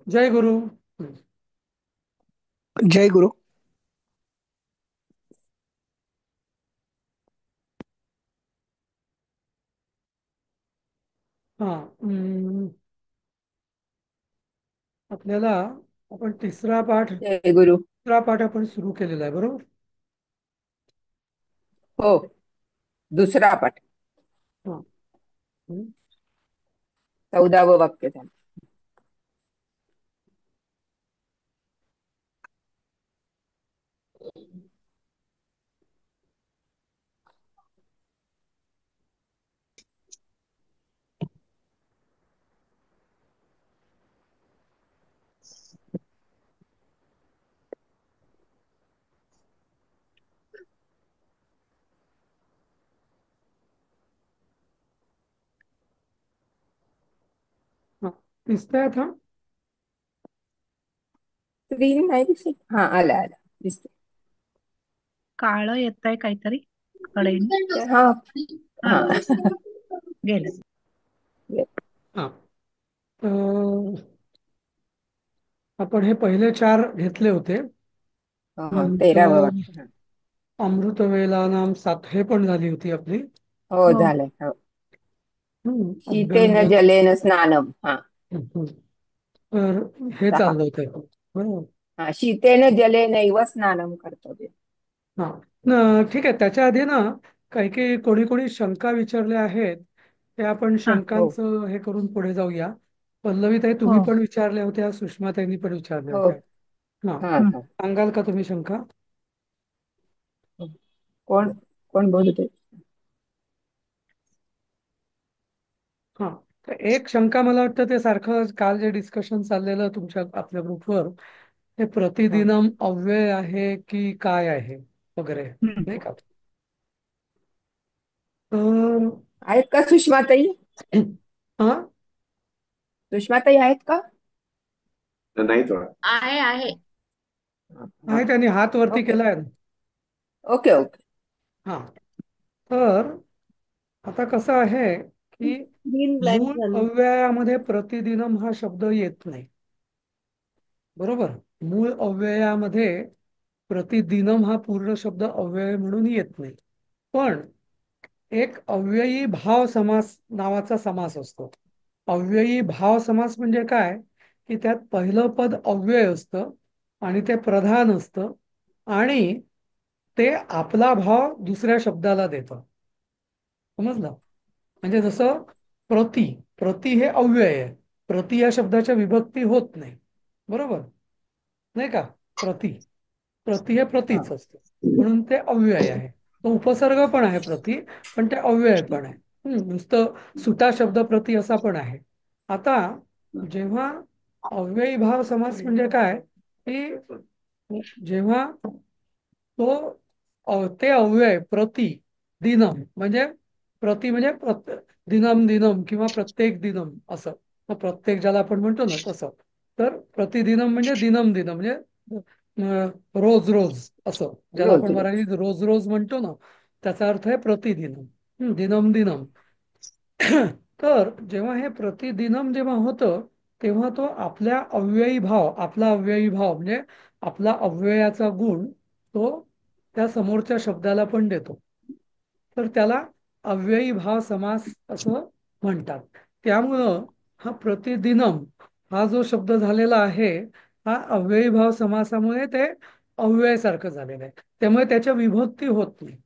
जय गुरु. जय गुरु. हा. आपल्याला आपण जय गुरु. तिसरा पाठ आपण सुरू केलेला आहे, बरोबर? हो, दुसरा पाठ. हा. हम्म. 14वं वाक्य झालं. हा. दिसतायत हा. स्क्रीन नाही दिसत. हा, आला आला, दिसते. काळं येतंय काहीतरी कडेने. हा हा, हा. गेलं. हा. तर आपण हे पहिले चार घेतले होते. हा, 13वं नंतर वाक्य. अमृतवेला नाम सात हे पण झाली होती आपली. हो, हो. झालंय. हो. शीतेन अभ्यंग. जलेन स्नानम. हा. हम्म. तर हे 6. चाललं होतं, बरोबर. हा, शीतेन जलेनैव स्नानम कर्तव्य. हा. ठीक आहे. त्याच्या आधी ना काही काही कोणी कोणी शंका विचारल्या आहेत. ते आपण हा. हो शंकांचं हे करून पुढे जाऊया. पल्लवीताई, हो. तुम्ही पण विचारल्या होत्या, सुषमाताईंनी पण विचारल्या हो. होत्या. हा. हा हं. हा. सांगाल का तुम्ही शंका? कोण कोण बोलते? हा. तर एक शंका मला वाटतं, ते सारखं काल जे डिस्कशन चाललेलं तुमच्या आपल्या ग्रुपवर, हे हा. प्रतिदिनम अव्यय आहे की काय आहे वगैरे, हं. नाही का? तर आहेत का सुषमाताई? हा. सुषमाताई आहेत का? नाही थोडा. आहे. हा. आहे, त्यांनी हात वरती ओके केलाय ना. Okay okay. हा. तर आता कसं आहे की ग्रीन ब्लॅक मूळ झाली. अव्ययामध्ये प्रतिदिनम हा शब्द येत नाही, बरोबर. मूळ अव्ययामध्ये प्रतिदिनम हा पूर्ण शब्द अव्यय म्हणून येत नाही. पण एक अव्ययी भाव समास नावाचा समास असतो. अव्ययी भाव समास म्हणजे काय, की त्यात पहिलं पद अव्यय असतं आणि ते प्रधान असतं आणि ते आपला भाव दुसऱ्या शब्दाला देतं. समजलं? म्हणजे जसं प्रति. प्रति हे अव्यय आहे. प्रति या शब्दाच्या विभक्ती होत नाही, बरोबर, नाही का? प्रति. प्रति हे हा. प्रतिच असतं, म्हणून ते अव्यय आहे. तो उपसर्ग पण आहे प्रति, पण ते अव्यय पण आहे. नुसतं सुटा शब्द प्रति असा पण आहे. आता जेव्हा अव्ययी भाव समास म्हणजे काय, की जेव्हा तो ते अव्यय प्रति दिनम म्हणजे प्रति म्हणजे दिनम दिनम किंवा प्रत्येक दिनम असं. प्रत्येक ज्याला आपण म्हणतो ना तसं. तर प्रतिदिनम म्हणजे दिनम दिनम म्हणजे रोज रोज असं, ज्याला रोज आपण रोज. मराठीत रोज रोज म्हणतो ना, त्याचा अर्थ आहे प्रतिदिनम. दिनम दिनम. तर जेव्हा हे प्रतिदिनम जेव्हा होतं, तेव्हा तो आपल्या अव्ययी भाव, आपला अव्ययी भाव म्हणजे आपला अव्ययाचा गुण तो त्या समोरच्या शब्दाला पण देतो. तर त्याला अव्ययी भाव समास असं म्हणतात. त्यामुळं हा प्रतिदिनम हा जो शब्द झालेला आहे, हा अव्ययी भाव समासामुळे ते अव्ययासारखं झालेलं आहे. त्यामुळे त्याच्या विभक्ती होत नाही.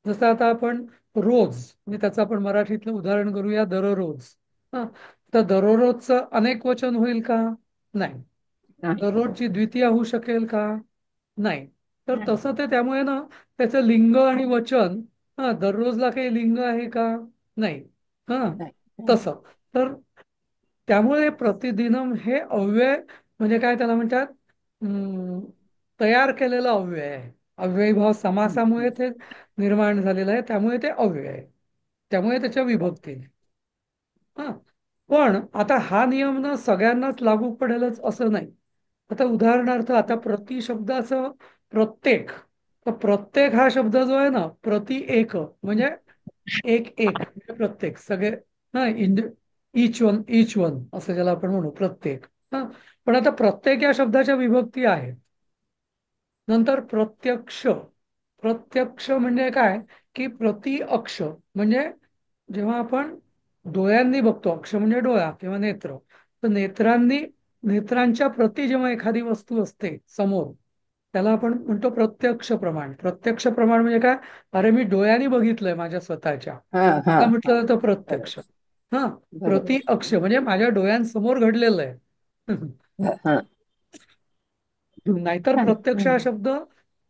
जसं आता आपण रोज म्हणजे त्याचं आपण मराठीतलं उदाहरण करूया, दररोज. हा. तर दररोजचं अनेक वचन होईल का? नाही. नाही. दररोजची द्वितीया होऊ शकेल का? नाही. तर नाही. तसं ते त्यामुळे ना त्याचं लिंग आणि वचन, हा, दररोजला काही लिंग आहे का? नाही. हा. नाही. तसं. तर त्यामुळे प्रतिदिनम हे अव्यय म्हणजे काय त्याला म्हणतात, तयार केलेलं अव्यय आहे. अव्ययीभाव हम्म, समासामुळे हम्म. ते निर्माण झालेलं आहे, त्यामुळे ते अव्यय आहे. त्यामुळे त्याच्या विभक्ती नाही. हा. पण आता हा नियम ना सगळ्यांनाच लागू पडेलच असं नाही. आता उदाहरणार्थ, आता प्रति शब्दाचं प्रत्येक. तर प्रत्येक हा शब्द जो आहे ना, प्रति एक म्हणजे एक एक म्हणजे प्रत्येक सगळे, हा, इच वन असं ज्याला आपण म्हणू, प्रत्येक. हा. पण आता प्रत्येक या शब्दाच्या विभक्ती आहेत. नंतर प्रत्यक्ष. प्रत्यक्ष म्हणजे काय, की प्रति अक्ष म्हणजे जेव्हा आपण डोळ्यांनी बघतो, अक्ष म्हणजे डोळा किंवा नेत्र, तर नेत्रांच्या प्रती जेव्हा एखादी वस्तू असते समोर, त्याला आपण म्हणतो प्रत्यक्ष प्रमाण. प्रत्यक्ष प्रमाण म्हणजे काय, अरे मी डोळ्यांनी बघितलंय माझ्या स्वतःच्या, हा हा त्याला हा. म्हटलं जातं बरोबर प्रत्यक्ष. हा. प्रति बरोबर. अक्ष म्हणजे माझ्या डोळ्यांसमोर घडलेलं आहे. हा हा. नाहीतर छान. प्रत्यक्ष हा शब्द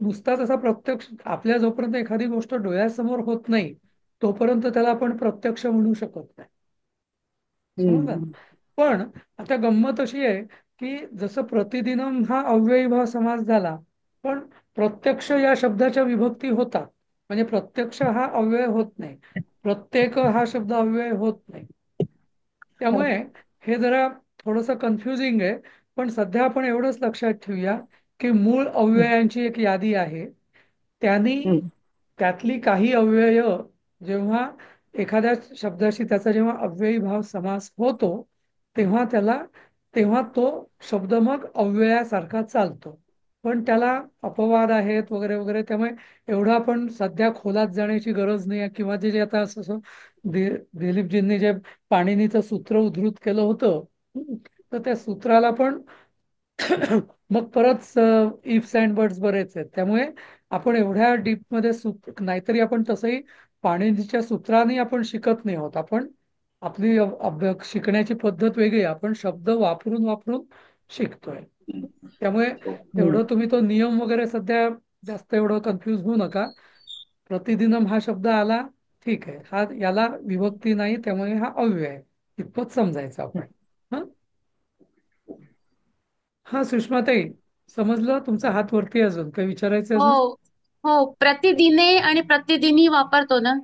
नुसता तसा प्रत्यक्ष आपल्या, जोपर्यंत एखादी गोष्ट डोळ्यासमोर होत नाही तोपर्यंत त्याला आपण प्रत्यक्ष म्हणू शकत नाही. समजलं. हम्म. पण आता गंमत अशी आहे की जसं प्रतिदिनम हा अव्ययीभाव समास झाला, पण प्रत्यक्ष या शब्दाच्या विभक्ती होतात. म्हणजे प्रत्यक्ष हा अव्यय होत नाही, प्रत्येक हा शब्द अव्यय होत नाही. त्यामुळे हे जरा थोडंसं कन्फ्युजिंग आहे. पण सध्या आपण एवढंच लक्षात ठेवूया की मूळ अव्ययांची एक यादी आहे. त्यांनी हम्म. त्यातली काही अव्यय जेव्हा एखाद्या शब्दाशी त्याचा जेव्हा अव्ययी भाव समास होतो तेव्हा तेव्हा तो शब्द मग अव्ययासारखा चालतो. पण त्याला अपवाद आहेत वगैरे वगैरे, त्यामुळे एवढं आपण सध्या खोलात जाण्याची गरज नाही आहे. किंवा जे जे आता असं असं दिलीपजींनी जे पाणिनीचं सूत्र उद्धृत केलं होतं, तर त्या सूत्राला पण मग परत इफ्स अँड बट्स बरेच आहेत. त्यामुळे आपण एवढ्या डीपमध्ये नाहीतरी आपण तसंही पाणिनीच्या सूत्राने आपण शिकत नाही आहोत. आपण आपली शिकण्याची पद्धत वेगळी आहे. आपण शब्द वापरून वापरून शिकतोय. त्यामुळे हम्म. एवढं तुम्ही तो नियम वगैरे सध्या जास्त एवढं कन्फ्यूज होऊ नका. प्रतिदिनम हा शब्द आला, ठीक आहे, हा याला विभक्ती नाही त्यामुळे हा अव्यय आहे, इतपत समजायचं आपण. हा. हा सुषमाताई, समजलं? तुमचा हात वरती आहे, अजून काही विचारायचं हो अजून? हो, प्रतिदिने आणि प्रतिदिनी वापरतो ना.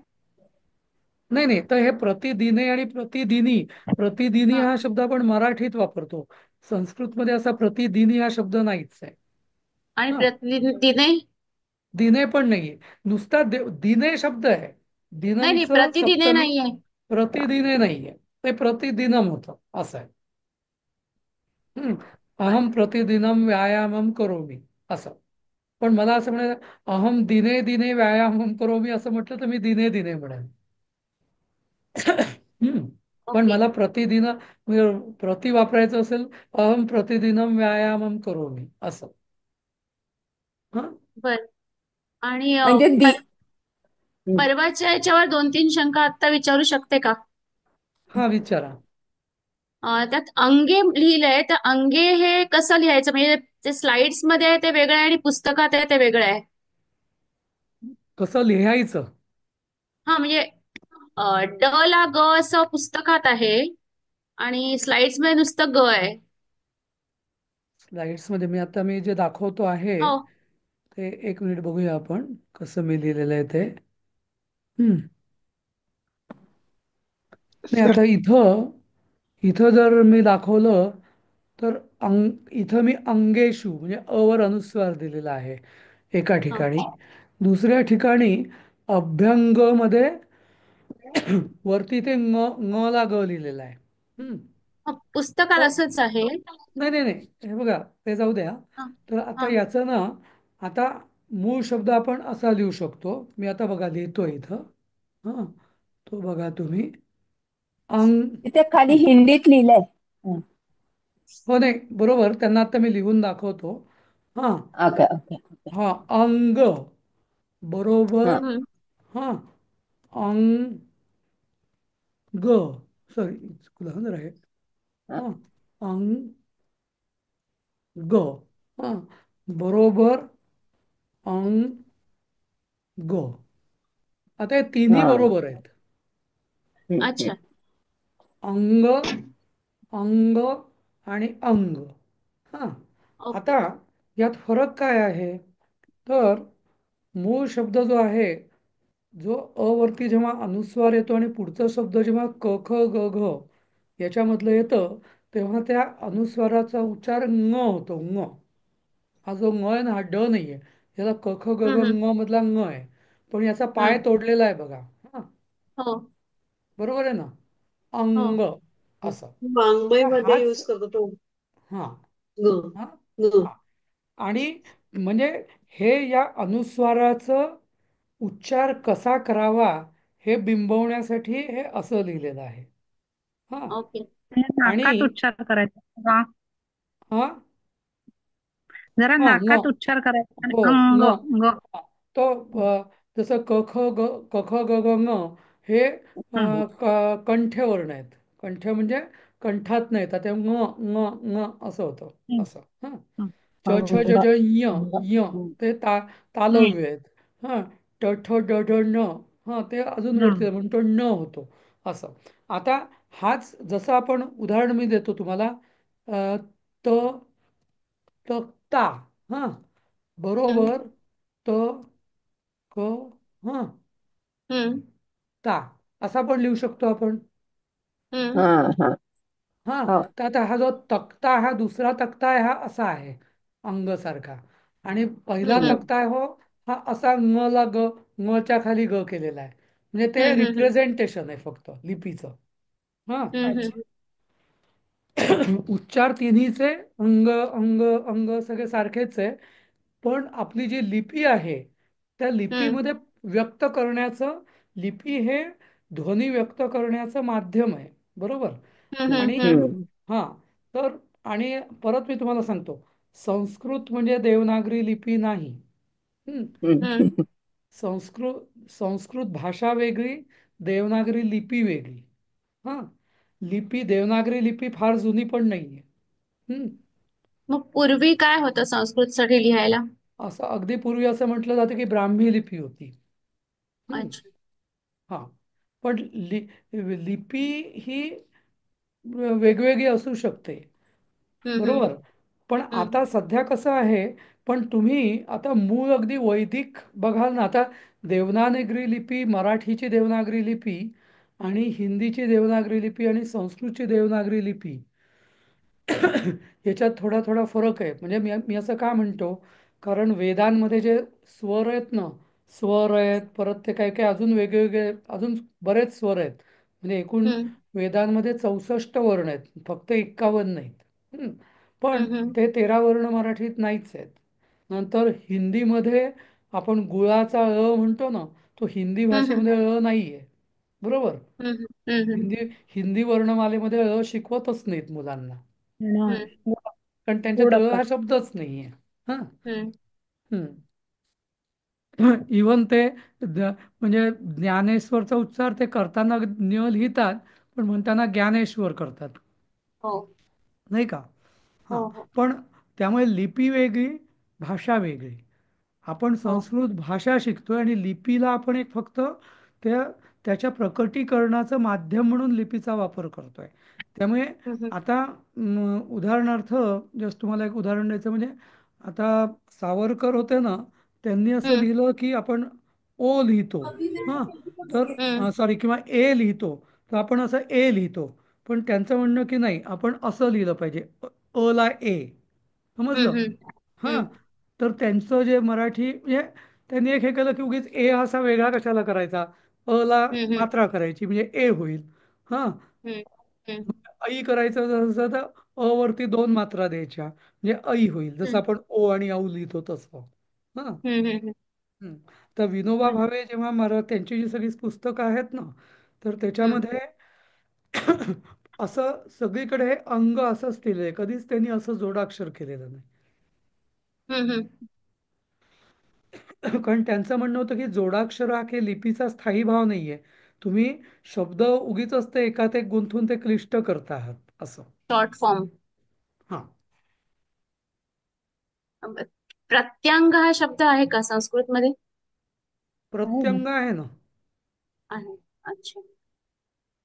नाही नाही, तर हे प्रतिदिने आणि प्रतिदिनी, प्रतिदिनी हा. हा शब्द आपण मराठीत वापरतो. संस्कृतमध्ये असा प्रतिदिनी हा शब्द नाहीच आहे. आणि हा. प्रतिदिने. दिने पण नाहीये, नुसता दिने शब्द आहे. नाही नाही, दिनमचं प्रतिदिने सप्तमी. नाहीये. प्रतिदिने नाहीये, ते प्रतिदिनम होतं, असं आहे. हम्म. अहम प्रतिदिनम व्यायामम करोमी, असं. पण मला असं म्हणायचं, अहम दिने दिने व्यायामम करोमी असं म्हटलं तर मी दिने दिने म्हणेन. हम्म. पण ओके. मला प्रतिदिन म्हणजे प्रति वापरायचं असेल, अहम प्रतिदिनम व्यायामम करोमी, असं. हा. बर. आणि म्हणजे हम्म. परवाच्या याच्यावर दोन तीन शंका आता विचारू शकते का? हा, विचारा. त्यात अंगे लिहिलंय, तर अंगे हे कसं लिहायचं? म्हणजे जे स्लाइड्स मध्ये आहे ते वेगळं आहे आणि पुस्तकात आहे ते वेगळं आहे. कसं लिहायचं? हा म्हणजे ड ला ग असं पुस्तकात आहे आणि स्लाइड्स मध्ये नुसतं ग आहे. स्लाइड्स मध्ये मी जे दाखवतो आहे हो. ते, एक मिनिट बघूया आपण कसं मी लिहिलेलं आहे ते. हम्म. नाही, आता इथं इथं जर मी दाखवलं तर इथं मी अंगेशू म्हणजे अवर अनुस्वार दिलेला आहे एका हा. ठिकाणी. दुसऱ्या ठिकाणी अभ्यंग मध्ये वरती ते ङ ला ग लिहिलेला आहे. हम्म. पुस्तकात तर असंच आहे. नाही नाही नाही, हे बघा, ते जाऊ द्या. हा. तर आता हा. याचं ना, आता मूळ शब्द आपण असा लिहू शकतो. मी आता बघा लिहितो इथं. हा. तो बघा तुम्ही, अंग. तिथे खाली हिंदीत लिहिलंय. हं. हो, नाही बरोबर, त्यांना आता मी लिहून दाखवतो. हा. Okay okay okay. हा. अंग हा बरोबर. हम्म. हा. अंग, सॉरी, चुकलं जरा आहे. हा हा. अंग हा. बरोबर अंग. आता हे तिन्ही हा. बरोबर आहेत. हम्म. अच्छा. अंग, अंग आणि अंग. हा. ओके. आता यात फरक काय आहे, तर मूळ शब्द जो आहे, जो अवरती जेव्हा अनुस्वार येतो आणि पुढचा शब्द जेव्हा क ख ग घ याच्यामधलं येतं, तेव्हा त्या अनुस्वाराचा उच्चार ङ होतो. हा जो ङ आहे ना, हा ड नाहीये. याला क ख ग घ हम्म. ङ मधला ङ आहे. पण याचा पाय हम्म. तोडलेला आहे बघा. हा. हो. बरोबर आहे ना. हो. अंग. असं. तर वाङ्मयमध्ये हाच यूज करतो तो हा ग हा ग. हा आणि म्हणजे हे या अनुस्वाराचं उच्चार कसा करावा हे बिंबवण्यासाठी हे असं लिहिलेलं आहे. हा ओके. म्हणजे आणि नाकात उच्चार करायचा वा. हा जरा हा ङ नाकात उच्चार करायचा आणि हो अंग ङ ग. हा. तो जसं क ख ग क ख ग घ ङ हे हम्म, कंठ्यवर्ण आहेत. कंठ म्हणजे कंठात नाही येतात ते ङ ङ ङ असं होतं. हम्म, असं हा हम्म. च छ ज अंग ज य अंग य ते हम्म, तालव्य आहेत. हा ट ठ ड ढ न हा ते अजून हम्म, रडते म्हणून तो न होतो. असं आता हाच जसं आपण उदाहरण मी देतो तुम्हाला त ता हा हम्म. बरोबर त क हा हम्म. ता असा पण लिहू शकतो आपण. हम्म. हा हा हा हो तर आता हा जो तक्ता हा दुसरा तक्ता आहे हा असा आहे अंग सारखा आणि पहिला हम्म. हम्म तक्ता आहे हो हा असा ङ ला ग ङ च्या खाली ग केलेला आहे म्हणजे ते हम्म. हम्म. रिप्रेझेंटेशन आहे फक्त लिपीचं. हा हम्म. अच्छा हम्म. उच्चार तिन्हीचे अंग अंग अंग सगळे सारखेच आहे. पण आपली जी लिपी आहे त्या हम्म. लिपीमध्ये व्यक्त करण्याचं लिपी हे ध्वनी व्यक्त करण्याचं माध्यम आहे. बरोबर. हम्म. आणि हम्म. हम्म. हम्म हा तर आणि परत मी तुम्हाला सांगतो संस्कृत म्हणजे देवनागरी लिपी नाही. हं. हम्म. हम्म संस्कृत भाषा वेगळी देवनागरी लिपी वेगळी. हा लिपी देवनागरी लिपी फार जुनी पण नाहीये. हं. मग पूर्वी काय होतं संस्कृतसाठी लिहायला? असं अगदी पूर्वी असं म्हटलं जातं की ब्राह्मी लिपी होती. हं. अच्छा. हा पण लिपी ही वेगवेगळी असू शकते. हम्म. हम्म. बरोबर. पण हम्म. आता सध्या कसं आहे पण तुम्ही आता मूळ अगदी वैदिक बघाल ना आता देवनागरी लिपी मराठीची देवनागरी लिपी आणि हिंदीची देवनागरी लिपी आणि संस्कृतची देवनागरी लिपी याच्यात थोडा थोडा फरक आहे. म्हणजे मी असं का म्हणतो कारण वेदांमध्ये जे स्वर आहेत ना स्वर आहेत परत ते काय काय अजून वेगवेगळे अजून बरेच स्वर आहेत. म्हणजे एकूण हम्म. वेदांमध्ये 64 वर्ण आहेत फक्त 51 नाहीत. हं. पण हम्म. हम्म. ते 13 वर्ण मराठीत नाहीच आहेत. नंतर हिंदीमध्ये आपण गुळाचा म्हणतो ना तो हिंदी हम्म. भाषेमध्ये नाहीये. बरोबर. हम्म. हम्म. हिंदी हिंदी वर्णमालेमध्ये शिकवतच नाहीत मुलांना. हम्म. नाही कारण त्यांच्यात गुड हा अक्कल शब्दच नाहीये. हा हम्म. हम्म. इवन ते म्हणजे ज्ञानेश्वरचा उच्चार ते करताना लिहितात पण म्हणताना ज्ञानेश्वर करतात. हो. नाही का. हो. हा हो. पण त्यामुळे लिपी वेगळी भाषा वेगळी. आपण हो. संस्कृत भाषा शिकतोय आणि लिपीला आपण एक फक्त त्या त्याच्या प्रकटीकरणाचं माध्यम म्हणून लिपीचा वापर करतोय. त्यामुळे हम्म. आता उदाहरणार्थ जस्ट तुम्हाला एक उदाहरण द्यायचं म्हणजे आता सावरकर होते ना त्यांनी असं हम्म. लिहिलं की आपण ओ लिहितो. हां हम्म. तर सॉरी किंवा ए लिहितो तर आपण असं ए लिहितो. पण त्यांचं म्हणणं की नाही आपण असं लिहिलं पाहिजे ला ए. समजलं. हम्म. हां हम्म. तर त्यांचं जे मराठी म्हणजे त्यांनी एक हे केलं की उगीच ए असा वेगळा कशाला करायचा ला हम्म. मात्रा करायची म्हणजे ए होईल. हां हम्म. हम्म. ऐ करायचं जसं तर वरती 2 मात्रा द्यायच्या म्हणजे ऐ होईल जसं हम्म. आपण ओ आणि औ लिहितो तसं. हां हम्म. हम्म. हं. तर विनोबा हम्म. भावे जेव्हा त्यांची जी सगळी पुस्तकं आहेत ना तर हम्म. त्याच्यामध्ये असं सगळीकडे हे अंग असंच लिहिलंय कधीच त्यांनी असं जोडाक्षर केलेलं नाही. हम्म. कारण त्यांचं म्हणणं होतं की जोडाक्षर हा काही लिपीचा स्थायी भाव नाहीये. तुम्ही शब्द उगीच असते एकात एक गुंथून ते क्लिष्ट करता आहात असं. Short form. हां प्रत्यांग हा शब्द आहे का संस्कृतमध्ये? आहे ना प्रत्यंग आहे ना. आहे. अच्छा.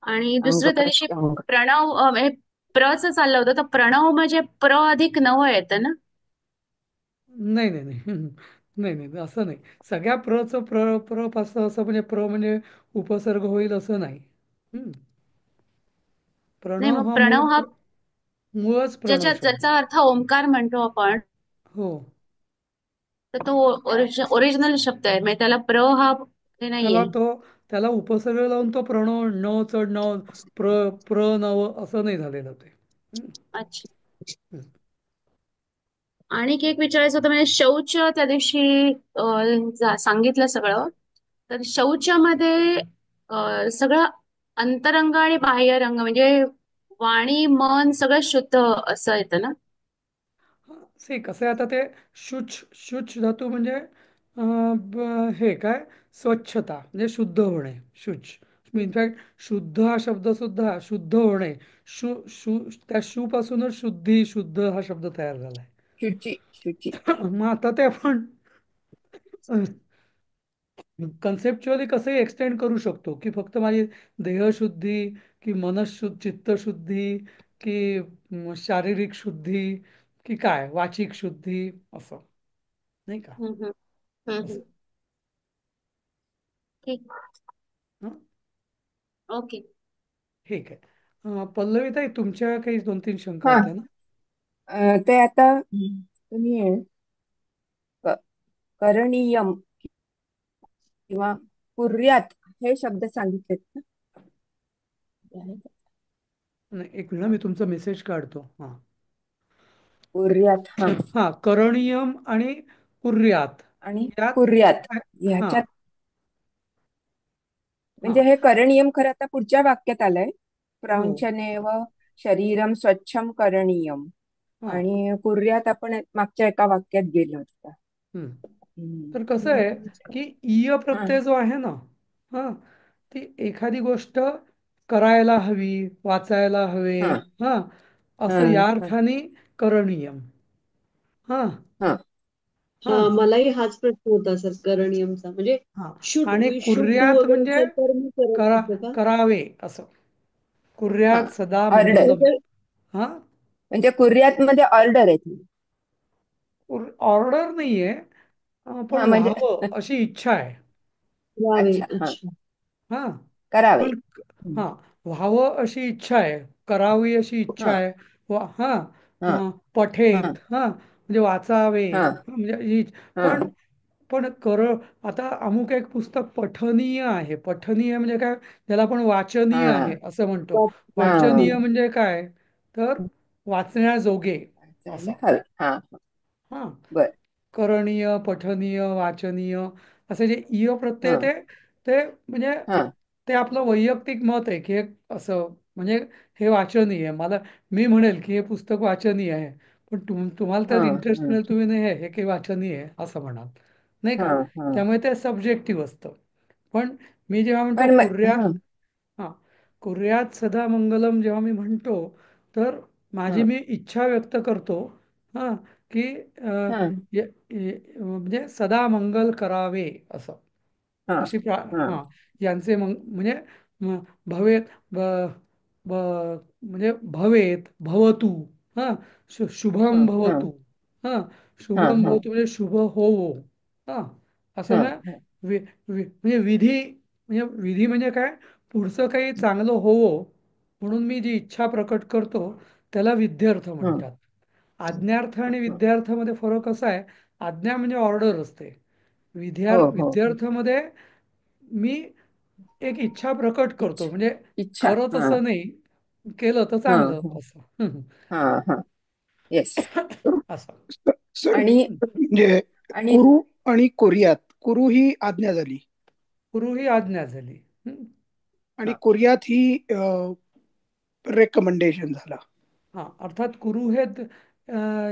आणि अंग दुसरं तरी प्रत्यंग प्रणव हे प्रच चाललं होतं तर प्रणव म्हणजे प्र अधिक नव येतं ना? नाही नाही नाही नाही नाही असं नाही. सगळ्या प्रचं प्र पासून असं म्हणजे प्र म्हणजे उपसर्ग होईल असं नाही. हं. नाही प्रणव मग हा प्रणव हा मूळच प्रणव शब्द आहे. ज्याचा अर्थ ओंकार म्हणतो आपण हो तर तो ओरिजिनल शब्द आहे म्हणजे त्याला प्र हा हे त्याला नाहीये. त्याला उपसर्ग लावून तो प्रणव न चढ न प्रणव असं नाही झालेलं ते. हम्म, अच्छा. हम्म. आणि एक विचारायचं होतं म्हणजे शौच त्या दिवशी सांगितलं सगळं. तर शौचामध्ये सगळं अंतरंग आणि बाह्यरंग म्हणजे वाणी मन सगळं शुद्ध असं येतं ना. सी कसं आहे आता ते शुच धातू म्हणजे हे काय स्वच्छता म्हणजे शुद्ध होणे शुच. इनफॅक्ट शुद्ध हा शब्द सुद्धा शुद्ध होणे शु शु त्या शू पासूनच शुद्ध हा शब्द तयार झालाय. शुची शुची. मग आता ते आपण कन्सेप्च्युअली कसंही एक्सटेंड करू शकतो की फक्त माझी देहशुद्धी की चित्तशुद्धी की शारीरिक शुद्धी की काय वाचिक शुद्धी असं नाही का हम्म, हम्म, हम्म, असं. ठीक. हं? ओके. ठीक आहे. पल्लवीताई तुमच्या काही 2-3 शंका हा होत्या ना. ते आता तुम्ही क- करणीयम किंवा कुर्यात हे शब्द सांगितलेत ना. नाही, एक मिनिट मी तुमचा मेसेज काढतो. कुर्यात हा हा करणीयम आणि कुर्यात आणि यात कुर्यात हा ह्याच्यात हा म्हणजे हे करणीयम खरं आता पुढच्या वाक्यात आलंय. हो प्रवचनेव शरीरम स्वच्छम करणीयम. हा आणि कुर्यात आपण मागच्या एका वाक्यात गेलो होतो. हम्म. तर कसं आहे हम्म. की ईय हा प्रत्यय जो आहे ना हा ती एखादी गोष्ट करायला हवी वाचायला हवे हा हा हा असं या हा अर्थाने करणीयम हा हा हा मलाही हाच प्रश्न होता सर करणीयमचा म्हणजे हा आणि शुद्ध कुर्यात वगैरे म्हणजे ते कर्म करा करायचं का? करावे असं हा कुर्यात सदा ऑर्डर मंगलम. म्हणजे हा म्हणजे कुर्यात मध्ये ऑर्डर आहे ती. ऑर्डर नाहीये पण हा म्हणजे व्हावं अशी इच्छा आहे. करावे. अच्छा हा अच्छा. हा करावे. पण हम्म. हा व्हावं अशी इच्छा आहे करावी अशी इच्छा हा आहे हा हा हा पठेत हा म्हणजे वाचावे हा म्हणजे ही हा पण पण आता अमुक एक पुस्तक पठनीय आहे पठनीय म्हणजे काय ज्याला आपण वाचनीय आहे हा असं म्हणतो. हा वाचनीय म्हणजे काय तर वाचण्याजोगे चालेल असं. हल हा हा बर करणीय पठनीय वाचनीय असे जे इय प्रत्यय हा ते ते म्हणजे हा ते आपलं वैयक्तिक मत आहे की हे असं म्हणजे हे वाचनीय आहे मी म्हणेल की हे पुस्तक वाचनीय आहे पण तुम्हाला हा तर इंटरेस्ट हा मिळेल तुम्ही नाही हे काही वाचनीय आहे असं म्हणाल नाही हा का. हा त्यामुळे ते सब्जेक्टिव्ह असतं. पण मी जेव्हा म्हणतो पण कुर्या हा हा कुर्यात सदा मंगलम जेव्हा मी म्हणतो तर माझी हा मी इच्छा व्यक्त करतो हा की हा म्हणजे सदा मंगल करावे असं हा अशी हा हा यांचे म्हणजे भवेत ब ब म्हणजे भवेत भवतु हा हा शुभम हा भवतु हा हा शुभम हा भवतु म्हणजे शुभ होवो हा असं हा ना म्हणजे विधी म्हणजे काय पुढचं काही चांगलं होवो म्हणून मी जी इच्छा प्रकट करतो त्याला विद्यार्थ हा म्हणतात. आज्ञार्थ आणि विद्यार्थामध्ये फरक असा आहे आज्ञा म्हणजे ऑर्डर असते. हो हो विद्यार्थामध्ये मी एक इच्छा प्रकट करतो म्हणजे इच्छा खरंच हा असं नाही केलं तर हा चांगलं हा असं. हा हा येस असं सर आणि म्हणजे आणि कुरु आणि कोरियात कुरु ही आज्ञा झाली गुरु ही आज्ञा झाली. आणि हा कोरियात ही रेकमेंडेशन झाला. हा अर्थात कुरु हे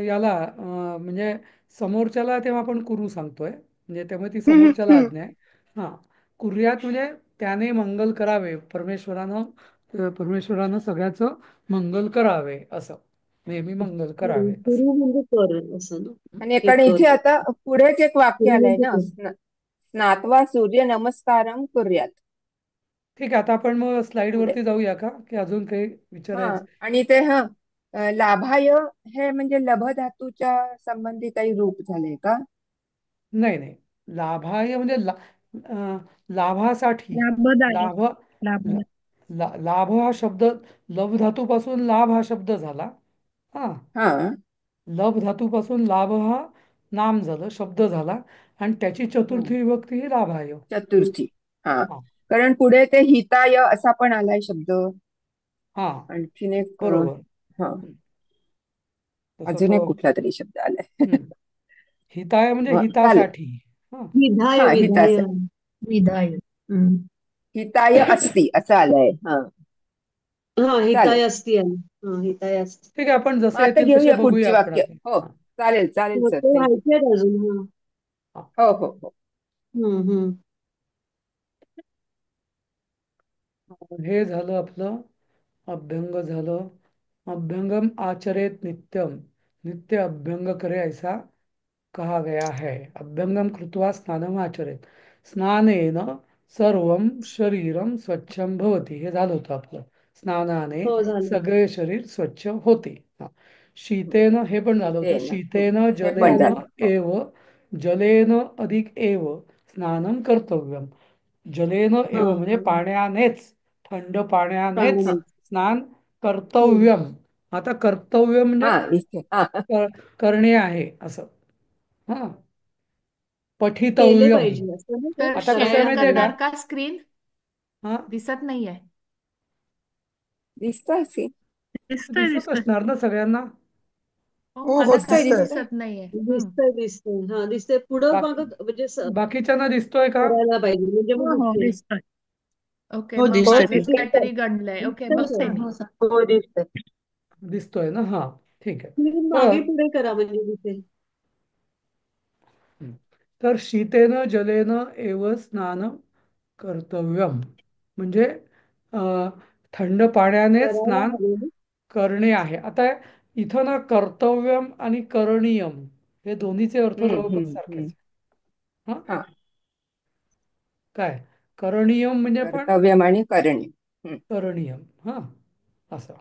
याला म्हणजे समोरच्याला तेव्हा आपण कुरु सांगतोय म्हणजे त्यामुळे ती हम्म, समोरच्याला हम्म. आज्ञा आहे. हा कुर्यात म्हणजे त्याने मंगल करावे परमेश्वरानं सगळ्याचं मंगल करावे असं नेहमी मंगल करावे असं. गुरु म्हणजे कर असं ना. आणि हे कारण कर इथे आता पुढेच एक वाक्य गुरु आलंय म्हणजे ना कर. स्नात्वा सूर्य नमस्कारम कुर्यात. ठीक आहे आता आपण मग स्लाइड पुढे वरती जाऊया का की अजून काही हा विचारायचं. आणि ते लाभाय हे म्हणजे लभ धातूच्या संबंधी काही रूप झाले का. नाही नाही लाभाय म्हणजे लाभासाठी लाभदायक. लाभ लाभ. लाभ हा शब्द लभ धातूपासून लाभ हा शब्द झाला. हा हा लभ धातूपासून लाभ हा नाम झालं शब्द झाला आणि त्याची हं. चतुर्थी विभक्ती ही लाभाय. चतुर्थी हा हा कारण पुढे ते हिताय असा पण आलाय शब्द. हा, आणखीन एक बरोबर. हा, हं. तसं अजून तो एक कुठला तरी शब्द आलाय. हं. हिताय म्हणजे चालेल. हितासाठी. हा, विधाय हा, विधाय हितासाठी. विदाय. हम्म. हिताय अस्ति असं आलंय. हा, हा हिताय चालेल. असती आहे. हा हिताय असती. ठीक आहे, आपण मग जसे आता येतील तसे घेऊया पुढची बघूया आपण वाक्य. आता. हो, हा, चालेल चालेल हो, सर, ते थँक्यू. व्हायचे अजून. हा. हा. हो हो हो. हम्म. हे झालं आपलं अभ्यंग झालं. अभ्यंगम आचरेत नित्यम, नित्य अभ्यंग करे ऐसा कहा गया है. अभ्यंगम कृत्वा स्नानम आचरेत. स्नानेन सर्वं शरीरम स्वच्छं भवति. हे झालं होतं आपलं. स्नानाने हो झालं. सगळे शरीर स्वच्छ होते. हा. शीतेन हे पण झालं होतं. शीतेन. शीतेन हे पण जलेन झालं. झालं. हो. एव, जलेन अधिक एव स्नानम कर्तव्यम. जलेन हा एव म्हणजे पाण्यानेच, थंड पाण्यानेच हा पाण्याने. स्नान हम्म. कर्तव्यम. आता कर्तव्य म्हणजे हा, निश्चय. हा, करणे आहे असं. हा, केले पठितव्यम. पाहिजे असं ना ते तर आता कसं आहे शेअर करायला माहितीये का? करणार का स्क्रीन? हा, दिसत नाहीये. दिसतंय की. दिसतंय दिसत दिसतंय. असणार ना सगळ्यांना. हो हो हो मला दिसतंय काहीच दिसतंय. दिसतंय. दिसत नाहीये. दिसतंय. हा दिसतंय पुढं बाकी माग म्हणजे बाकीच्यांना दिसतोय का? करायला पाहिजे म्हणजे हो मग हो दिसते. दिसतंय. ओके, हो मग हो, दिसतंय माझंच दिसतंय. दिसतंय. काहीतरी गणलंय. ओके, दिसतंय बघते सर. मी. हो, दिसतंय. दिसतोय ना. हा, ठीक आहे. तुम्ही मागे तर पुढे करा म्हणजे दिसेल. हं. तर शीतेन जलेन एव स्नान कर्तव्यम म्हणजे थंड पाण्याने करायला स्नान हवे ना. करणे आहे. आता इथं ना कर्तव्यम आणि करणीयम हे दोन्हीचे अर्थ जवळपास सारखेच हम्म. आहे. हा, हा, काय करणीयम म्हणजे पण कर्तव्यम आणि करणे. करणीयम. हा, असं.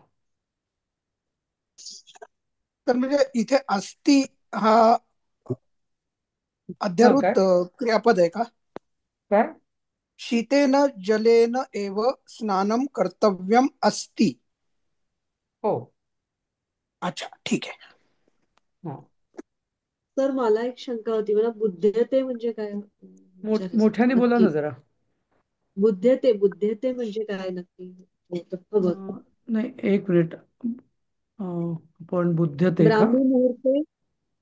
तर म्हणजे इथे अस्ति हा हा, काय अध्यारोत क्रियापद आहे का? काय शीतेन जलेन एव स्नानम कर्तव्यम अस्ति. हो. अच्छा, ठीक आहे. हा. तर मला एक शंका होती मला बुद्धते म्हणजे काय विचारायचं मोठ्याने बोला नक्की. ना जरा. बुद्धते म्हणजे काय नक्की. हो, बघ. नाही, एक मिनिट. पण बुद्धते का? ब्राह्मी मुहूर्ते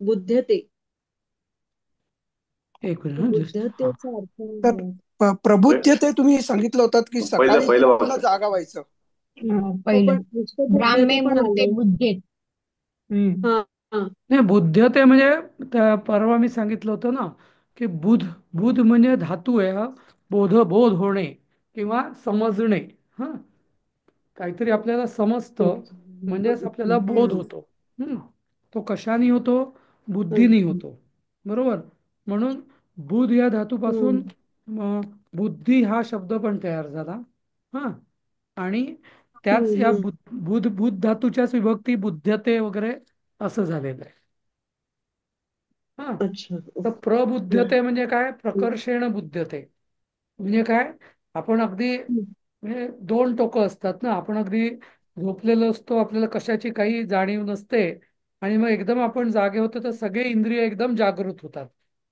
बुद्धते. एक मिनिट तर जस्ट. हा, बुद्धतेचा अर्थ तर हो. प्रबुद्धते तुम्ही सांगितलं होतात की पहिलं सकाळी पहिलं पूर्ण वाक्य. जागा व्हायचं. हो पहिलं पण नुसतं बुद्धते ब्राह्मे पण मुहूर्ते आलंय. बुद्धेत. हम्म. हा हा. नाही, बुद्धते म्हणजे परवा मी सांगितलं होतं ना की बुध, बुध म्हणजे धातू आहे हा. बोध होणे किंवा समजणे. हा, काहीतरी आपल्याला समजतं म्हणजेच आपल्याला बोध हम्म. होतो. हम्म. तो कशाने होतो? बुद्धीने अच्छा. होतो. बरोबर. म्हणून बुध या धातूपासून हम्म. बुद्धी हा शब्द पण तयार झाला. हा, आणि त्याच या हम्म. बुध धातूच्याच विभक्ती बुद्धते वगैरे असं झालेलं आहे. हा, अच्छा. तर हम्म. प्रबुद्धते म्हणजे काय? प्रकर्षेण बुद्धते म्हणजे काय? आपण अगदी म्हणजे दोन टोकं असतात ना. आपण अगदी झोपलेलो असतो, आपल्याला कशाची काही जाणीव नसते आणि मग एकदम आपण जागे होतो तर सगळे इंद्रिय एकदम जागृत होतात.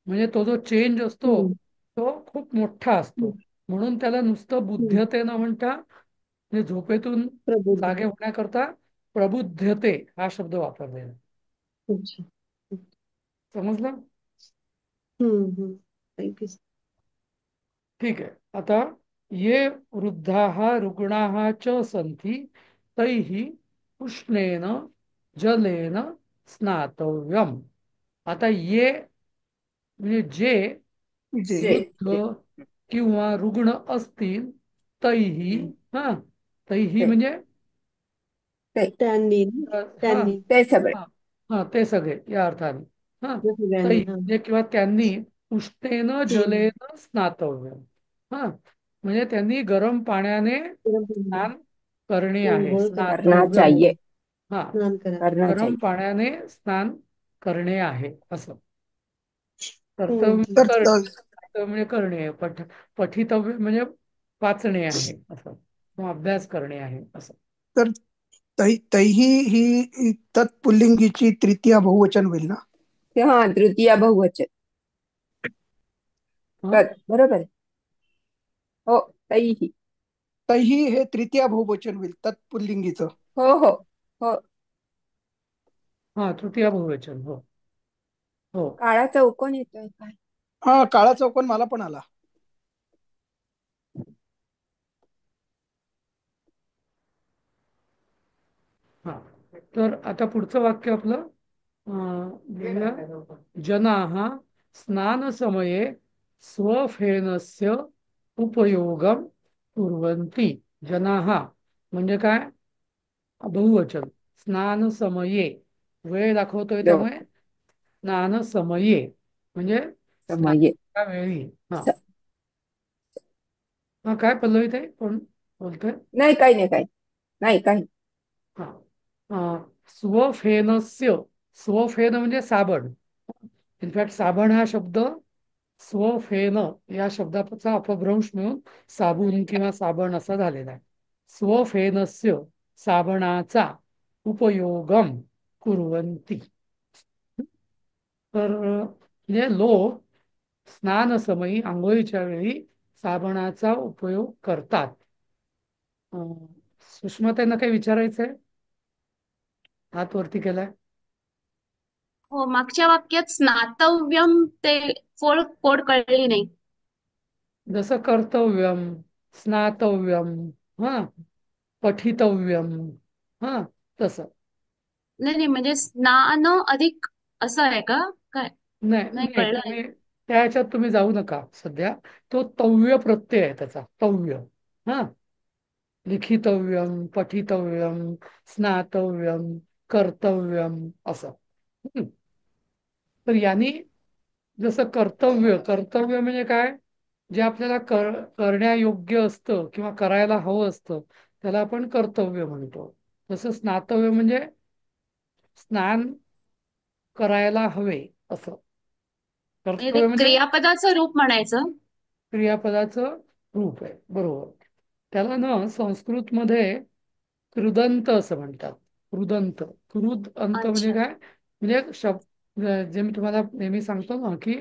म्हणजे तो जो चेंज असतो हम्म. तो खूप मोठा हम्म. असतो. म्हणून त्याला नुसतं हम्म. बुद्धते न म्हणता म्हणजे झोपेतून प्रबुद्ध. जागे होण्याकरता प्रबुद्धते हा शब्द वापरलेला आहे. अच्छा. समजलं? थँक्यू. ठीक आहे. आता ये वृद्धाः रुग्णाः च सन्ति तैः उष्णेन जलेन स्नातव्यम. आता ये म्हणजे जे जे वृद्ध जे किंवा रुग्ण असतील तैही. हम्म. हा, तैही ते म्हणजे ते त्यांनी हा त्यांनी ते सगळे. हा हा, ते सगळे या अर्थाने. हा, या सगळ्यांनी तैही हा. म्हणजे किंवा त्यांनी उष्णेन हम्म. जलेन स्नातव्यम. हा, म्हणजे त्यांनी गरम पाण्याने स्नान करणे आहे. आंघोळ करा. करना स्नातव्यम. चाहिए. हा, स्नान करा. करना गरम चाहिए. पाण्याने स्नान करणे आहे असं. हम्म. कर्तव्य तर करणे, कर्तव्य म्हणजे करणे आहे. पठितव्य म्हणजे वाचणे आहे असं, किंवा अभ्यास करणे आहे असं. तर तैही ही तत्पुल्लिंगीची तृतीया बहुवचन होईल ना? ते हा, तृतीया बहुवचन. हा, बरोबर आहे. हो, तैही. तैही हे तृतीया बहुवचन होईल तत्पुल्लिंगीचं. हो हो हो. हा, तृतीय बहुवचन. हो हो. काळा चौकोन येतोय काय? हा, काळा चौकोन मला पण आला. हा, तर आता पुढचं वाक्य आपलं लिहूया. जनाः स्नानसमये स्वफेनस्य उपयोगं कुर्वन्ति. जनाः म्हणजे काय? बहुवचन. स्नानसमये वेळ दाखवतोय, दोन. त्यामुळे स्नानसमये म्हणजे समये. स्नानाच्या वेळी. हा स- हा, काय पल्लवी ताई, कोण बोलतोय? नाही काही नाही काही नाही काही. हा, स्वफेनस्य. स्वफेन म्हणजे साबण. इनफॅक्ट साबण हा शब्द स्वफेन या शब्दाचा अपभ्रंश मिळून साबून किंवा साबण असा झालेला आहे. स्वफेनस्य साबणाचा उपयोगम कुर्वन्ति. तर म्हणजे लोक स्नानसमयी आंघोळीच्या वेळी साबणाचा उपयोग करतात. सुषमाताईंना काही विचारायचंय? हात वरती केलाय. हो, मागच्या वाक्यात स्नातव्यम ते कोड कळली नाही. जसं कर्तव्यम, स्नातव्यम, हा, पठितव्यम, हा, तसं. नाही नाही, म्हणजे स्नान अधिक असं आहे का काय? नाही नाही नाही, कळलं नाही. तुम्ही त्या ह्याच्यात तुम्ही जाऊ नका सध्या. तो तव्य प्रत्यय आहे त्याचा, तव्य. हा, लिखितव्यम, पठितव्यम, स्नातव्यम, कर्तव्यम असं. हम्म. तर यांनी जसं कर्तव्य, कर्तव्य म्हणजे काय? जे आपल्याला करण्यायोग्य असतं किंवा करायला हवं असतं त्याला आपण कर्तव्य म्हणतो. तसं स्नातव्य म्हणजे स्नान करायला हवे असं. म्हणजे ते कर्तव्य म्हणजे क्रियापदाचं रूप म्हणायचं. क्रियापदाचं रूप आहे, बरोबर. त्याला ना संस्कृतमध्ये कृदंत असं म्हणतात. कृदंत. कृद अंत म्हणजे अच्छा. काय? म्हणजे शब्द, जे मी तुम्हाला नेहमी सांगतो ना, की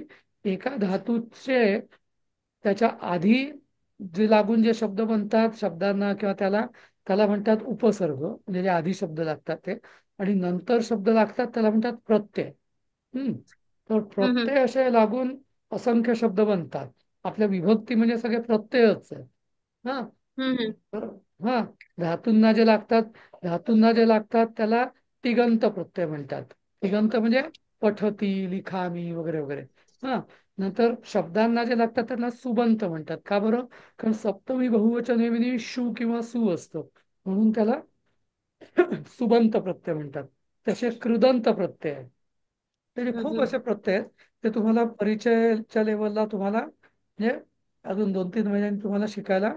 एका धातूचे त्याच्या आधी जे लागून जे शब्द बनतात शब्दांना किंवा त्याला त्याला म्हणतात उपसर्ग, म्हणजे जे आधी शब्द लागतात ते, आणि नंतर शब्द लागतात त्याला म्हणतात प्रत्यय. हम्म. तर हम्म. प्रत्यय असे लागून असंख्य शब्द बनतात. आपल्या विभक्ती म्हणजे सगळे प्रत्ययच आहे. हा, हम्म. तर हा, धातूंना जे लागतात त्याला तिगंत प्रत्यय म्हणतात. तिगंत म्हणजे पठती, लिखामी वगैरे वगैरे. हा, नंतर शब्दांना जे लागतात त्यांना सुबंत म्हणतात. का बरं? कारण सप्तमी बहुवचन हे नेहमी शू किंवा सु असतं, म्हणून त्याला सुबंत प्रत्यय म्हणतात. तसे कृदंत प्रत्यय आहेत. त्याचे खूप हम्म. असे प्रत्यय आहेत. ते तुम्हाला परिचयाच्या लेवलला तुम्हाला म्हणजे अजून 2-3 महिन्यांनी तुम्हाला शिकायला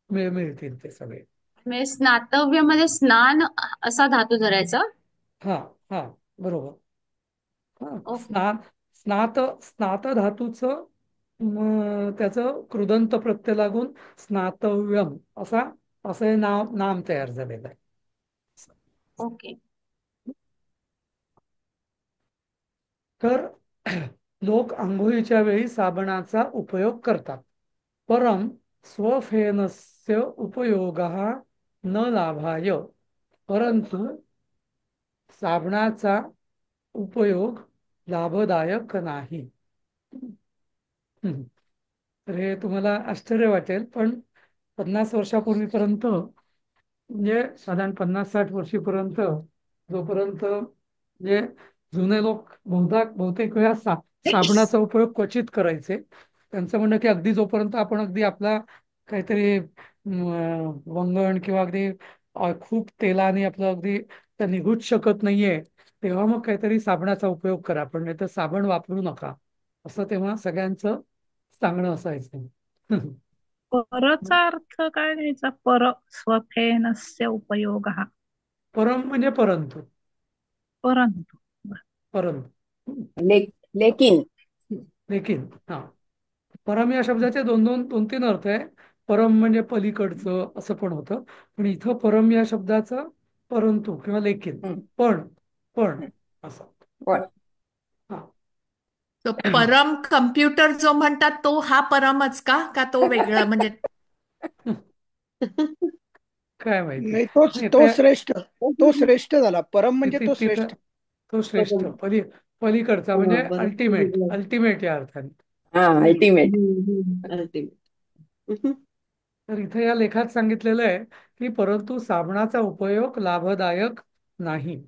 मिळतील ते सगळे. म्हणजे स्नातव्यमध्ये स्नान असा धातू धरायचा. हा हा, बरोबर. हा, ओके. स्नात धातूचं त्याचं कृदंत प्रत्यय लागून स्नातव्यम असं हे नाम तयार झालेलं आहे. ओके. तर लोक आंघोळीच्या वेळी साबणाचा उपयोग करतात. परम स्वफेनस्य उपयोगः न लाभाय. परंतु साबणाचा उपयोग लाभदायक नाही. हम्म. तर हे तुम्हाला आश्चर्य वाटेल, पण 50 वर्षापूर्वीपर्यंत, म्हणजे साधारण 50-60 वर्षीपर्यंत, जोपर्यंत म्हणजे जुने लोक बहुतेक वेळा साबणाचा उपयोग क्वचित करायचे. त्यांचं म्हणणं की अगदी जोपर्यंत आपण अगदी आपला काहीतरी वंगण किंवा अगदी खूप तेलाने आपलं अगदी त्या निघूच शकत नाहीये, तेव्हा मग काहीतरी साबणाचा उपयोग करा, पण नाही तर साबण वापरू नका, असं तेव्हा सगळ्यांचं सांगणं असायचं. परचा अर्थ काय घ्यायचा? पर स्वफेनस्य उपयोगः. परम म्हणजे परंतु. परंतु. परंतु. लेकिन. लेकिन. हा, परम या शब्दाचे दोन तीन अर्थ आहे. परम म्हणजे पलीकडचं असं पण होतं, पण इथं परम या शब्दाचं परंतु किंवा लेकिन, हम्म, पण हम्म. असं. पण. हा. तो परम कम्प्युटर जो म्हणतात तो हा परमच का का तो वेगळा म्हणजे काय माहिती. नाही, तोच नाही तो ते श्रेष्ठ. तो श्रेष्ठ झाला. परम म्हणजे तो तिथं श्रेष्ठ. तो श्रेष्ठ बरोबर. पलीकडचा हा, म्हणजे बरं अल्टिमेट अल्टिमेट या अर्थाने. हा, हम्म. अल्टिमेट. अल्टिमेट. तर इथं या लेखात सांगितलेलं आहे की परंतु साबणाचा उपयोग लाभदायक नाही.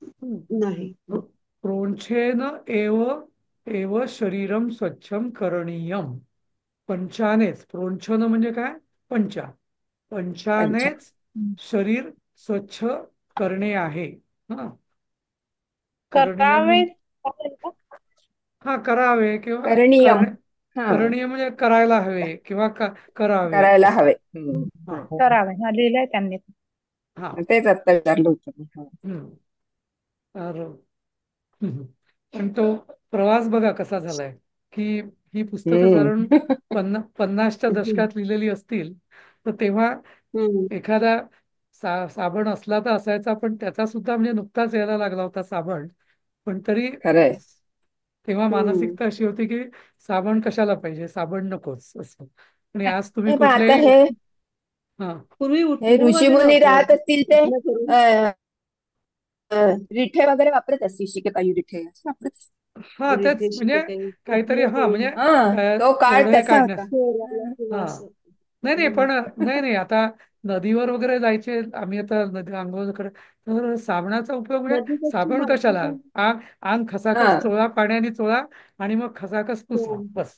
हम्म. नाही. प्रोंछेन एव एव शरीरम स्वच्छम करणीयम. पंचानेच, प्रोंछन म्हणजे काय? पंचा. पंच. पंचानेच शरीर स्वच्छ करणे आहे. हा, करणीयम करावे चालेल का? हा, करावे किंवा करणीयम. हा, करणीय म्हणजे करायला हवे किंवा करावे करायला असं. हवे. हा करावे हा लिहिलंय त्यांनी. हा. तेच आता विचारलं होतं मी. हा. हम्म. तर पण तो प्रवास बघा कसा झालाय की ही पुस्तकं साधारण हम्म. 50च्या दशकात लिहिलेली असतील तर तेव्हा हम्म. एखादा साबण असला तर असायचा, पण त्याचा सुद्धा म्हणजे नुकताच यायला लागला होता साबण. पण तरी खरंय. तेव्हा हम्म. मानसिकता अशी होती की साबण कशाला पाहिजे, साबण नकोच असं. आणि आज तुम्ही नाही, पण आता कुठल्याही हे हा पूर्वी हे उठण्यामध्ये ऋषीमुनी नव्हतं राहत आता असतील ते उठणं करून. रिठे वगैरे वापरत असतील, शिकेकाई रिठे असं वापरत असतील. हा तेच रितेश म्हणजे काही काहीतरी उठणं हा करून म्हणजे हा, तो काळ एवढं हे तसा काढण्यास. होता. शहराला किंवा हा, असं. नाही नाही हम्म. पण नाही नाही आता नदीवर वगैरे जायचे आम्ही, आता नदी आंघोळ करत, तर साबणाचा उपयोग म्हणजे नदीकाठची साबण माणसं कशाला? पण अंग अंग खसाखस हा. चोळा, पाण्याने चोळा आणि मग खसाखस पुसा हो. बस.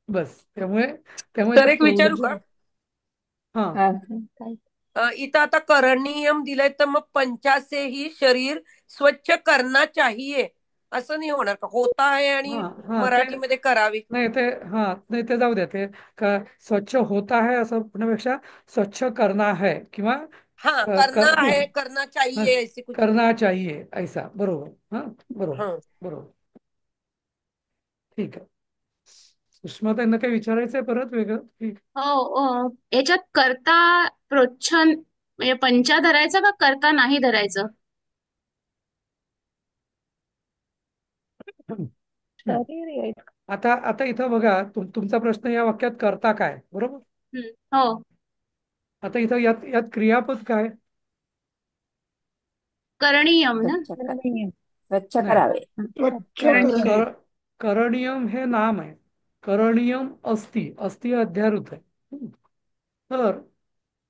बस त्यामुळे त्यामुळे तर एक विचारू का? हा हा, काय? इथं आता करणीयम दिलंय, तर मग पंचासे ही शरीर स्वच्छ करना चाहिए असं नाही होणार का? होता आहे आणि हा हा ते मराठीमध्ये करावी. नाही ते हा नाही ते जाऊ द्या. ते का स्वच्छ होता है असं म्हणण्यापेक्षा स्वच्छ करना है किंवा हाँ, क- करना कर है, करना हाँ, चाहिए, ऐसे कुछ भी. करना चाहिए ऐसा. बरोबर. हा, बरोबर हाँ. बरोबर. ठीक आहे. सुषमा त्यांना काही विचारायचंय परत वेगळं ठीक. हो, याच्यात करता प्रोच्छन म्हणजे पंचा धरायचा का करता नाही धरायचं? शरीर येईल. आता आता इथं बघा तुमचा प्रश्न या वाक्यात करता काय, बरोबर? हो, आता इथं यात यात क्रियापद काय? करणीयम ना. स्वच्छ कर, करणीय. स्वच्छ नाही. करावे. स्वच्छ करणीय. करणे. करणीयम हे नाम आहे. करणीयम अस्ति, अस्ति हे अध्यारूत आहे. तर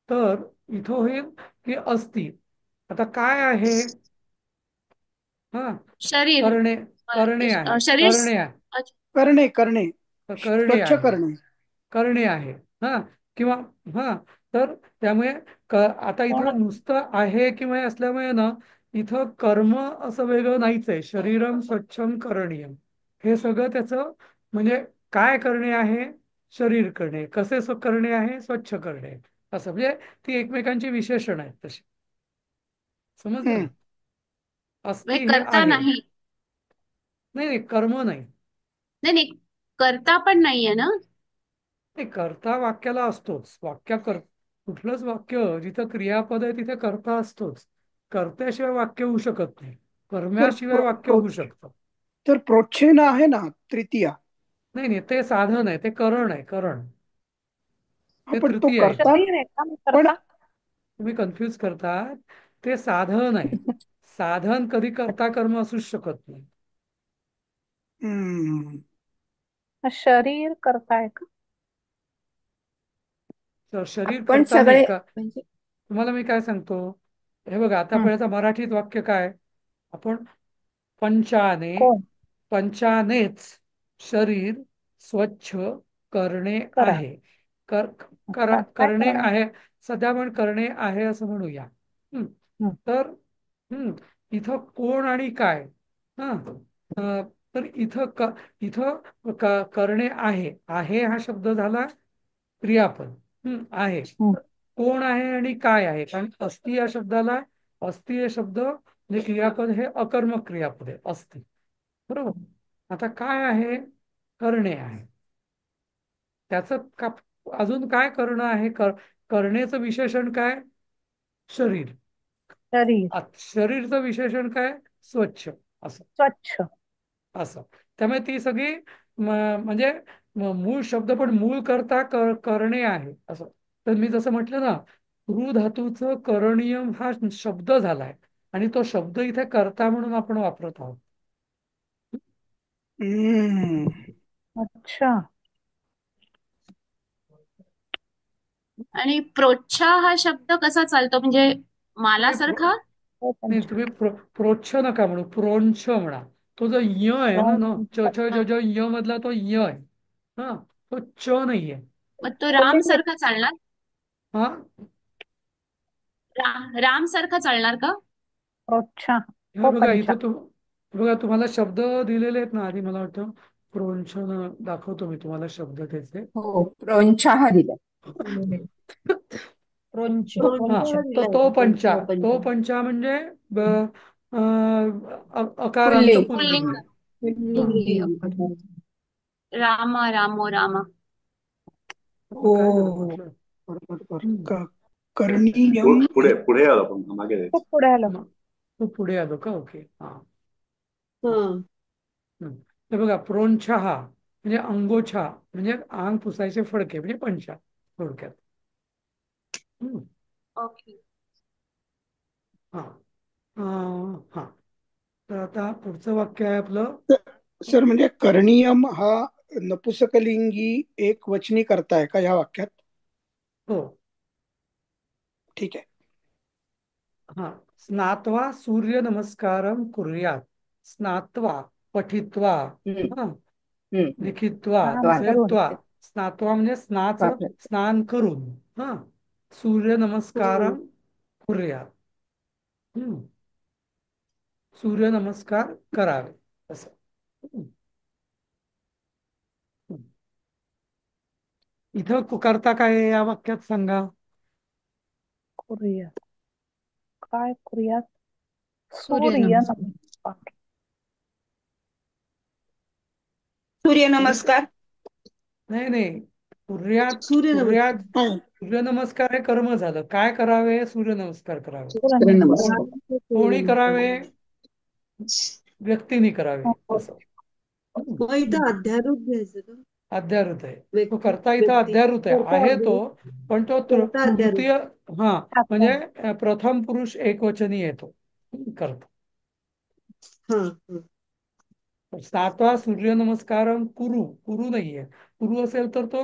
तर इथं होईल की अस्ति. आता काय आहे? हा, शरीर. करणे. करणे आहे. शरीर. करणे आहे. अच्छा. करणे करणे. करणे स्वच्छ आहे. करणे. करणे आहे. हा, किंवा हा, तर त्यामुळे आता कोण इथं नुसतं आहे किंवा हे असल्यामुळे ना इथं कर्म असं वेगळं नाहीच आहे. शरीरम स्वच्छम करणीयम हे सगळं त्याचं म्हणजे काय करणे आहे? शरीर करणे. कसे करणे आहे? स्वच्छ करणे. असं म्हणजे ती एकमेकांची विशेषण आहेत तशी. समजलं हम्म. ना? अस्ति म्हणजे हे करता आहे. नाही. नाही नाही, कर्म नाही. नाही नाही, करता पण नाहीये ना. नाही, कर्ता वाक्याला असतोच. कुठलंच वाक्य जिथं क्रियापद आहे तिथे कर्ता असतोच. कर्त्याशिवाय वाक्य होऊ शकत नाही. तर कर्म्याशिवाय वाक्य होऊ शकतं. तर प्रोच्छेन आहे ना तृतीया. नाही नाही, ते साधन आहे, ते करण आहे, करण. हा, ते पण तो तृतीय आहे इथे. करता. शरीर आहे का मग पण करता? तुम्ही कन्फ्युज करतात. ते साधन आहे. साधन कधी कर्ता कर्म असूच शकत नाही. हम्म, शरीर करताय का? तर शरीर आपण करता नाही सगळे का? म्हणजे तुम्हाला मी काय सांगतो, हे बघा हं. आतापर्यंत मराठीत वाक्य काय? आपण पंचाने कोण पंचानेच शरीर स्वच्छ करणे करा? आहे. कर, काय करणे करणं? आहे. सध्या आपण करणे आहे असं म्हणूया. हं. हं. तर इथं कोण आणि काय? हा, तर इथं करणे आहे. आहे हा शब्द झाला क्रियापद. आहे. हं. कोण आहे आणि काय आहे? कारण अस्ति या शब्दाला, अस्ति हे शब्द म्हणजे क्रियापद हे अकर्मक क्रियापद आहे अस्ति. बरोबर. आता काय आहे? करणे आहे. त्याचं का अजून काय करणं आहे? करणेचं विशेषण काय? शरीर. शरीर शरीरचं विशेषण काय? स्वच्छ. असं स्वच्छ. असं त्यामुळे ती सगळी म्हणजे मूळ शब्द पण मूळ करता करणे आहे असं. तर मी जसं म्हटलं ना, क्रू धातूचं करणीयम हा शब्द झालाय आणि तो शब्द इथे कर्ता म्हणून आपण वापरत आहोत. हम्म. अच्छा. आणि प्रोच्छा हा शब्द कसा चालतो म्हणजे तुम्ही मालासारखा? तो नाही, पंच. तुम्ही प्रोच्छ नका म्हणू, प्रोंछ म्हणा. तो जो य आहे ना, च च ज ज य मधला तो य आहे. हा, तो च नाहीये. मग तो राम सारखा चालणार? हा, राम सारखा चालणार का? प्रोच्छा. हा तो बघा पंचा. इथं बघा तुम्हाला शब्द दिलेले आहेत ना आधी. मला वाटतं प्रोंछ दाखवतो मी तुम्हाला शब्द त्याचे. हो, प्रोंछाह दिला. प्रोंच. हा, प्रोंचा तर दिलाय तो पंचा, पंचा तो पंचा पंचा म्हणजे अकारांत पुल्लिंग. पुल्लिंग. पुल्लिंग. हा, पुल्लिंगी हम्म. रामा रामो रामा. आपण हो, काय करत म्हटलं. बरोबर. हम्म. करणीयम पुढे पुढे आलो आपण मागे तो जायचं. पुढे आलो. तो पुढे आलो का? ओके. हा, हा. हम्म. हे बघा, प्रोंछहा म्हणजे अंगोछा म्हणजे अंग पुसायचे फडके म्हणजे पंचा थोडक्यात. हम्म. ओके. हा, हा. तर आता पुढचं वाक्य आहे आपलं. सर, म्हणजे करणीयम हा नपुसकलिंगी एक वचनी करता आहे का या वाक्यात? हो. ठीक आहे. हा, स्नात्वा सूर्य नमस्कारम कुर्यात. स्नात्वा, पठित्वा, हम्म. हा, हम्म. लिखित्वा स्नान वाह. असेल करून. त्वा. स्नात्वा म्हणजे स्नाचं वापरत. स्नान करून. हा, सूर्य हा. नमस्कारम कुर्यात. हम्म. सूर्य नमस्कार करावे असं. हम्म. हम्म. इथं करता काय आहे या वाक्यात सांगा. करूया. काय करूयात? सूर्य सूर्य नमस्कार. नमस्कार. सूर्य नमस्कार. नाही नाही, कुर्यात. सूर्य कुर्यात नमस्कार. हा, सूर्यनमस्कार हे कर्म झालं. काय करावे? सूर्यनमस्कार करावे. सूर्य सूर्य नमस्कार. नमस्कार. रामाचे कोणी सूर्यनमस्कार. करावे? व्यक्तीने करावे असं. हम्म. मग इथं अध्यारोप घ्यायचं का? अध्यारूत आहे. तो व्यक्ती करता इथं व्यक्ती अध्यारूत करता आहे तो. अध्यारोप. पण तो करता अध्यारोप. तृतीय. हा, आता. म्हणजे प्रथम पुरुष एकवचनी येतो. करता. हा हा. सातवा सूर्यनमस्कारम कुरु. कुरु नाहीये. कुरु असेल तर तो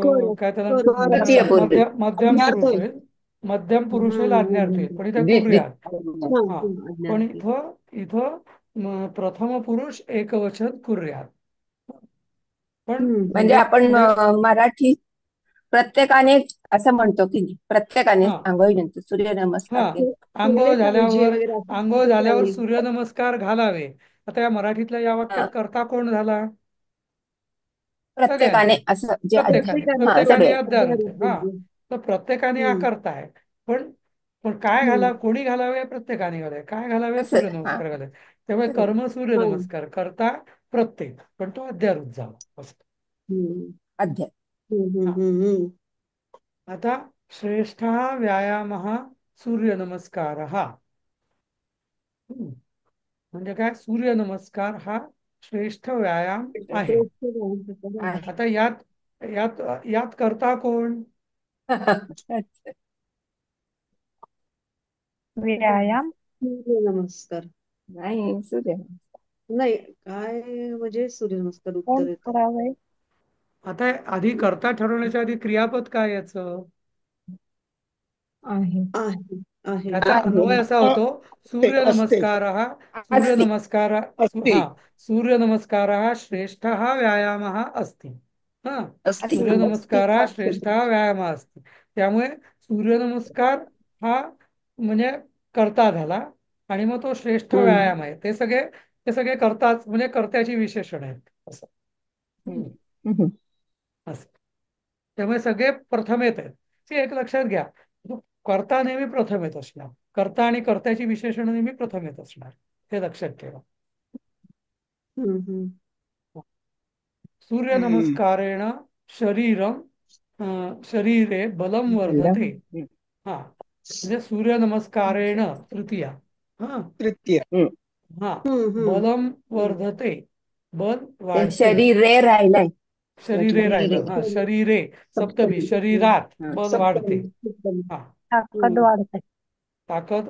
कर काय त्याला कर तृतीय पुरुष. मध्यम पुरुष अज्ञात. होईल. मध्यम पुरुष होईल, आज्ञार्थ होईल. पण इथे द्वित कुर्यात. द्वित. हा हा, हा पण अज्ञात. इथं प्रथम पुरुष एकवचन कुर्यात. पण म्हणजे आपण म्हणजे मराठी प्रत्येकाने असं म्हणतो की नाही? प्रत्येकाने हा, आंघोळीनंतर सूर्य हा, नमस्कार केला. आंघोळ केले पाहिजे झाल्यावर, वगैरे असं आंघोळ असं झाल्यावर त्यावेळी. सूर्यनमस्कार घालावे. आता या मराठीतल्या या वाक्यात हा. करता कोण झाला? सगळ्यांनी. प्रत्येकाने असं जे प्रत्येकाने प्रत्येकाने हा प्रत्येकाने सगळे. अध्यारोत आहे. अध्यारोप हा, म्हणजे. तर प्रत्येकाने हा हम्म करताय. पण पण काय हम्म. कोणी घालावे? प्रत्येकाने घालावे. काय घालावे? असं. हा. सूर्यनमस्कार घालावे. त्यामुळे कर्म हा. सूर्यनमस्कार करता प्रत्येक, पण तो अध्यारोत झाला असं. हम्म अध्याय. हा, आता श्रेष्ठ व्यायाम सूर्यनमस्कार. म्हणजे काय? सूर्यनमस्कार हा श्रेष्ठ व्यायाम आहे. आहे. आता यात यात यात करता कोण? अच्छा. व्यायाम. सूर्य नमस्कार. नाही, सूर्य. नाही काय म्हणजे सूर्यनमस्कार कोण उत्तर येतं. करावे? आता आधी करता ठरवण्याच्या आधी क्रियापद काय याचं? आहे. आहे आहे. याचा आहे. अन्वय असा हा, होतो. असते सूर्यनमस्कार असती. सूर्यनमस्कार. असते. हा, सूर्यनमस्कार श्रेष्ठ व्यायाम अस्ति. हा, असती. असते सूर्यनमस्कार असती. श्रेष्ठ व्यायाम अस्ति. त्यामुळे सूर्यनमस्कार हा म्हणजे कर्ता झाला आणि मग तो श्रेष्ठ हम्म. व्यायाम आहे. ते सगळे करताच म्हणजे कर्त्याची विशेषण आहेत असं. हम्म. हम्म. असं. त्यामुळे सगळे प्रथमेत आहेत. ते एक लक्षात घ्या. कर्ता नेहमी प्रथमेत असणार. कर्ता आणि कर्त्याची विशेषण नेहमी प्रथमेत असणार. हे लक्षात ठेवा. हम्म. हम्म. सूर्यनमस्कारेण शरीरम शरीरे बलम वर्धते. हम्म. हा, म्हणजे सूर्यनमस्कारेण तृतीया. हा, तृतीय. हा, हम्म. बलम वर्धते. बल ते वाढते. शरीरे राहिलाय शरीरे राहिलं. हा, शरीरे. शरीरे सप्तमी, शरीरात हा. बल वाढते. सप्तमी. हा, ताकद वाढते. ताकद